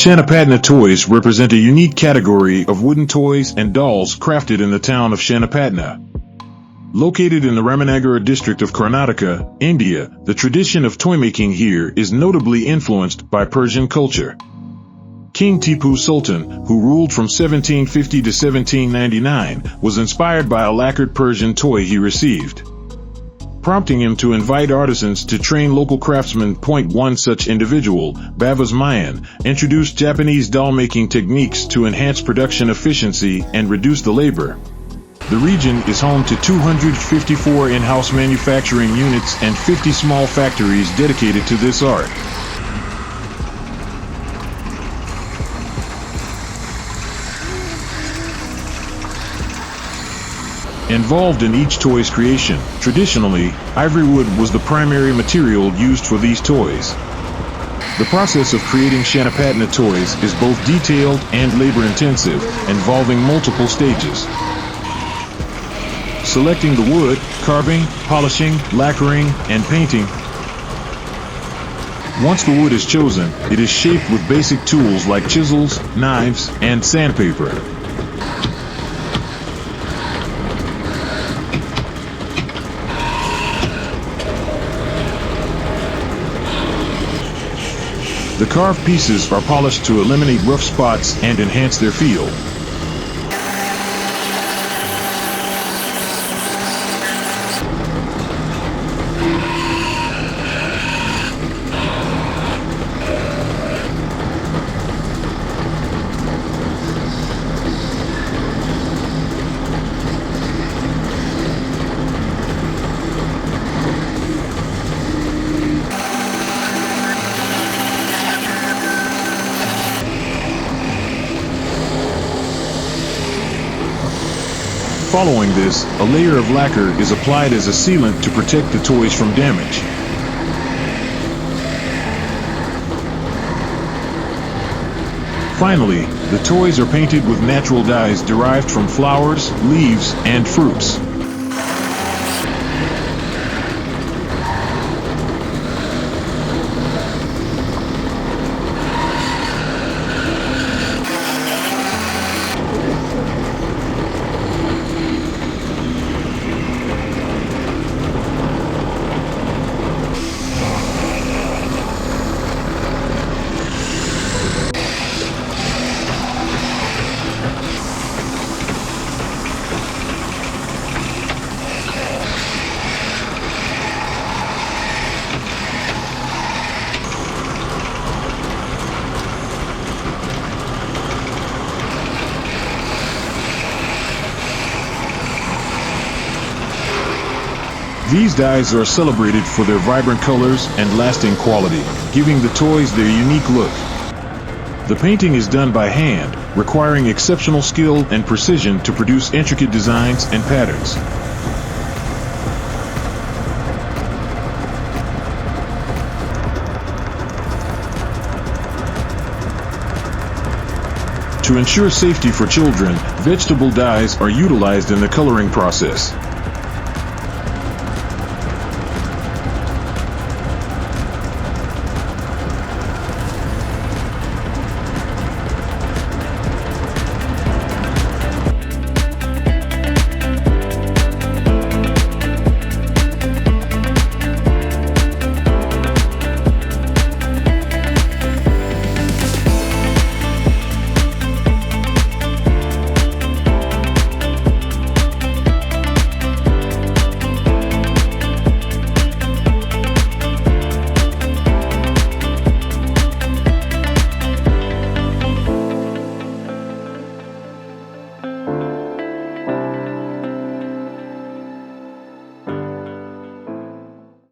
Channapatna toys represent a unique category of wooden toys and dolls crafted in the town of Channapatna. Located in the Ramanagara district of Karnataka, India, the tradition of toy-making here is notably influenced by Persian culture. King Tipu Sultan, who ruled from 1750 to 1799, was inspired by a lacquered Persian toy he received, prompting him to invite artisans to train local craftsmen. One such individual, Bavas Mayan, introduced Japanese doll-making techniques to enhance production efficiency and reduce the labor. The region is home to 254 in-house manufacturing units and 50 small factories dedicated to this art. Involved in each toy's creation, traditionally, ivory wood was the primary material used for these toys. The process of creating Channapatna toys is both detailed and labor-intensive, involving multiple stages. Selecting the wood, carving, polishing, lacquering, and painting. Once the wood is chosen, it is shaped with basic tools like chisels, knives, and sandpaper. The carved pieces are polished to eliminate rough spots and enhance their feel. Following this, a layer of lacquer is applied as a sealant to protect the toys from damage. Finally, the toys are painted with natural dyes derived from flowers, leaves, and fruits. These dyes are celebrated for their vibrant colors and lasting quality, giving the toys their unique look. The painting is done by hand, requiring exceptional skill and precision to produce intricate designs and patterns. To ensure safety for children, vegetable dyes are utilized in the coloring process.